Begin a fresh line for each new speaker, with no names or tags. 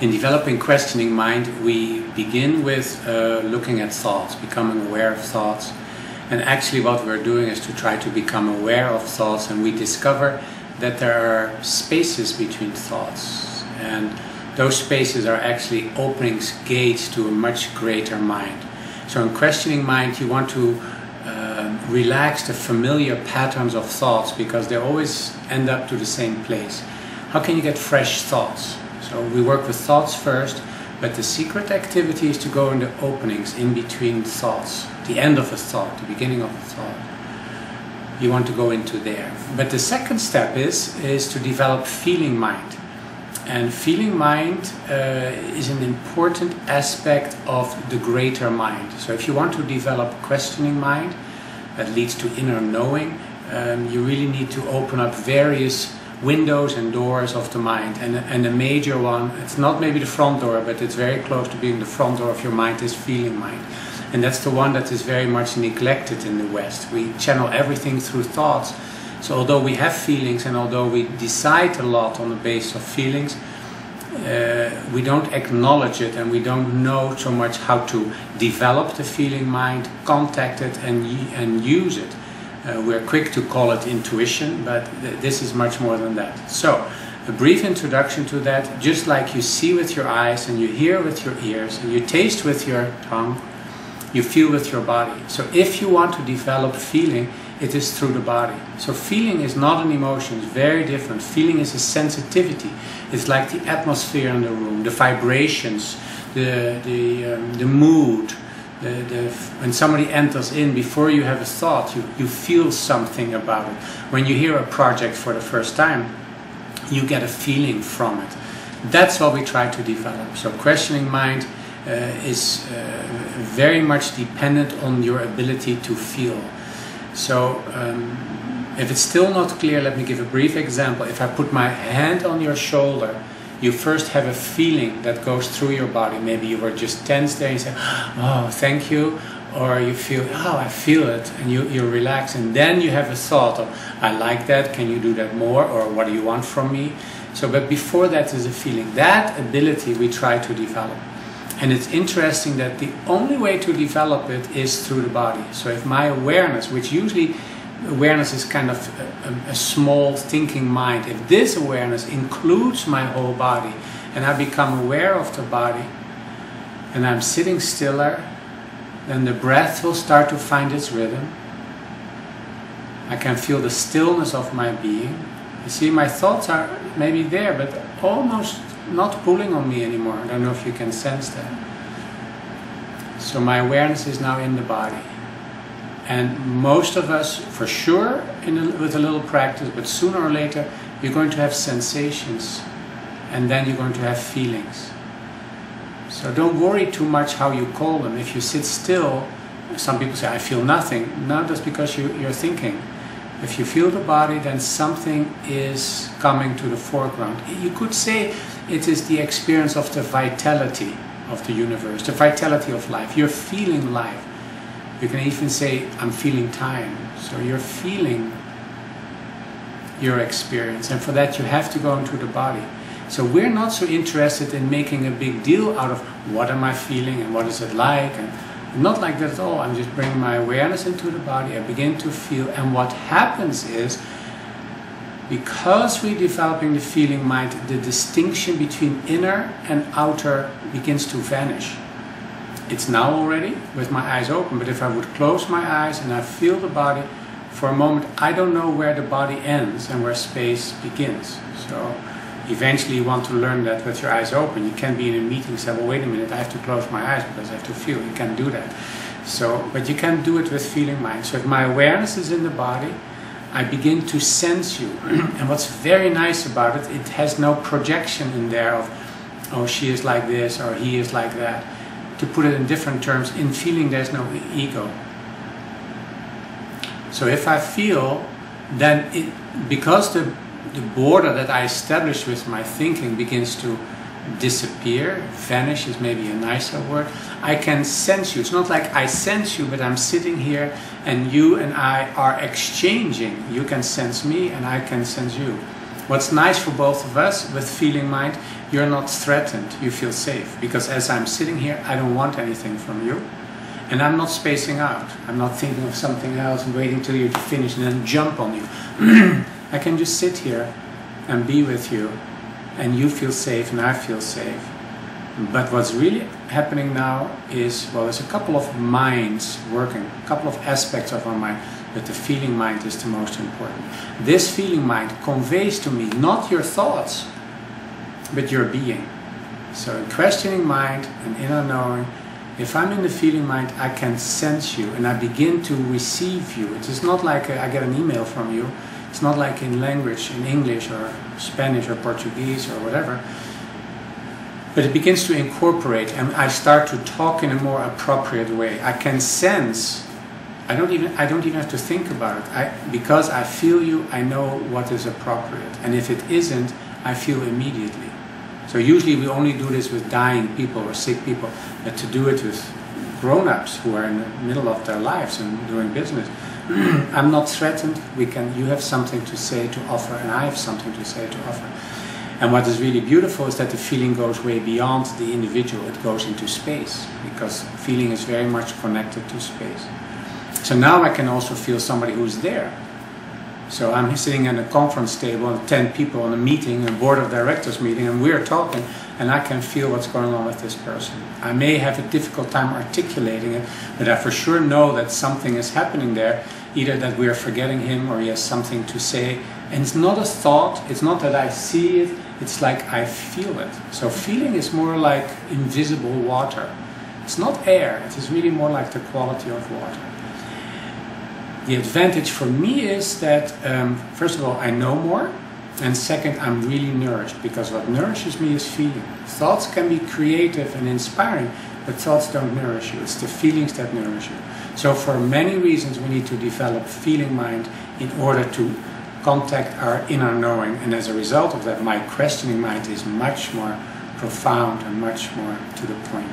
In developing questioning mind, we begin with looking at thoughts, becoming aware of thoughts. And actually what we're doing is to try to become aware of thoughts, and we discover that there are spaces between thoughts. And those spaces are actually opening gates to a much greater mind. So in questioning mind, you want to relax the familiar patterns of thoughts, because they always end up to the same place. How can you get fresh thoughts? So we work with thoughts first, but the secret activity is to go in the openings in between thoughts, the end of a thought, the beginning of a thought. You want to go into there. But the second step is to develop feeling mind. And feeling mind is an important aspect of the greater mind. So if you want to develop questioning mind that leads to inner knowing, you really need to open up various windows and doors of the mind, and the major one, it's not maybe the front door, but it's very close to being the front door of your mind, is feeling mind. And that's the one that is very much neglected in the West. We channel everything through thoughts. So although we have feelings, and although we decide a lot on the basis of feelings, we don't acknowledge it, and we don't know so much how to develop the feeling mind, contact it, and use it. We're quick to call it intuition, but this is much more than that. So, a brief introduction to that. Just like you see with your eyes, and you hear with your ears, and you taste with your tongue, you feel with your body. So if you want to develop feeling, it is through the body. So feeling is not an emotion, it's very different. Feeling is a sensitivity. It's like the atmosphere in the room, the vibrations, the mood. When somebody enters in, before you have a thought, you feel something about it. When you hear a project for the first time, you get a feeling from it. That's what we try to develop. So questioning mind is very much dependent on your ability to feel. So if it's still not clear, let me give a brief example. If I put my hand on your shoulder, you first have a feeling that goes through your body. Maybe you were just tense there and you say, oh, thank you. Or you feel, oh, I feel it. And you relax. And then you have a thought of, I like that. Can you do that more? Or what do you want from me? So, but before that is a feeling. That ability we try to develop. And it's interesting that the only way to develop it is through the body. So if my awareness, which usually awareness is kind of a small thinking mind. If this awareness includes my whole body, and I become aware of the body, and I'm sitting stiller, then the breath will start to find its rhythm. I can feel the stillness of my being. You see, my thoughts are maybe there, but almost not pulling on me anymore. I don't know if you can sense that. So my awareness is now in the body. And most of us, for sure, with a little practice, but sooner or later, you're going to have sensations, and then you're going to have feelings. So don't worry too much how you call them. If you sit still, some people say, I feel nothing. No, that's because you're thinking. If you feel the body, then something is coming to the foreground. You could say it is the experience of the vitality of the universe, the vitality of life. You're feeling life. You can even say, I'm feeling time. So you're feeling your experience. And for that you have to go into the body. So we're not so interested in making a big deal out of what am I feeling and what is it like. And not like that at all. I'm just bringing my awareness into the body. I begin to feel. And what happens is, because we're developing the feeling mind, the distinction between inner and outer begins to vanish. It's now already with my eyes open, but if I would close my eyes and I feel the body for a moment, I don't know where the body ends and where space begins. So eventually you want to learn that with your eyes open. You can't be in a meeting and say, well, wait a minute, I have to close my eyes because I have to feel. You can't do that. So, but you can do it with feeling mind. So if my awareness is in the body, I begin to sense you. And what's very nice about it, it has no projection in there of, oh, she is like this or he is like that. To put it in different terms, in feeling there's no ego. So if I feel, then because the border that I establish with my thinking begins to disappear, vanish is maybe a nicer word, I can sense you. It's not like I sense you, but I'm sitting here and you and I are exchanging. You can sense me and I can sense you. What's nice for both of us with feeling mind, you're not threatened, you feel safe. Because as I'm sitting here, I don't want anything from you. And I'm not spacing out. I'm not thinking of something else and waiting till you finish and then jump on you. I can just sit here and be with you, and you feel safe and I feel safe. But what's really happening now is, well, there's a couple of minds working, a couple of aspects of our mind, but the feeling mind is the most important. This feeling mind conveys to me not your thoughts, but your being. So in questioning mind and inner knowing, if I'm in the feeling mind, I can sense you and I begin to receive you. It is not like I get an email from you. It's not like in language, in English or Spanish or Portuguese or whatever. But it begins to incorporate, and I start to talk in a more appropriate way. I can sense. I don't even have to think about it. Because I feel you, I know what is appropriate. And if it isn't, I feel immediately. So usually we only do this with dying people or sick people, but to do it with grown-ups who are in the middle of their lives and doing business. I'm not threatened. You have something to say, to offer, and I have something to say, to offer. And what is really beautiful is that the feeling goes way beyond the individual. It goes into space, because feeling is very much connected to space. So now I can also feel somebody who's there. So I'm sitting at a conference table and 10 people in a meeting, a board of directors meeting, and we're talking, and I can feel what's going on with this person. I may have a difficult time articulating it, but I for sure know that something is happening there, either that we are forgetting him or he has something to say. And it's not a thought, it's not that I see it, it's like I feel it. So feeling is more like invisible water. It's not air, it is really more like the quality of water. The advantage for me is that, first of all, I know more, and second, I'm really nourished, because what nourishes me is feeling. Thoughts can be creative and inspiring, but thoughts don't nourish you. It's the feelings that nourish you. So for many reasons, we need to develop feeling mind in order to contact our inner knowing, and as a result of that, my questioning mind is much more profound and much more to the point.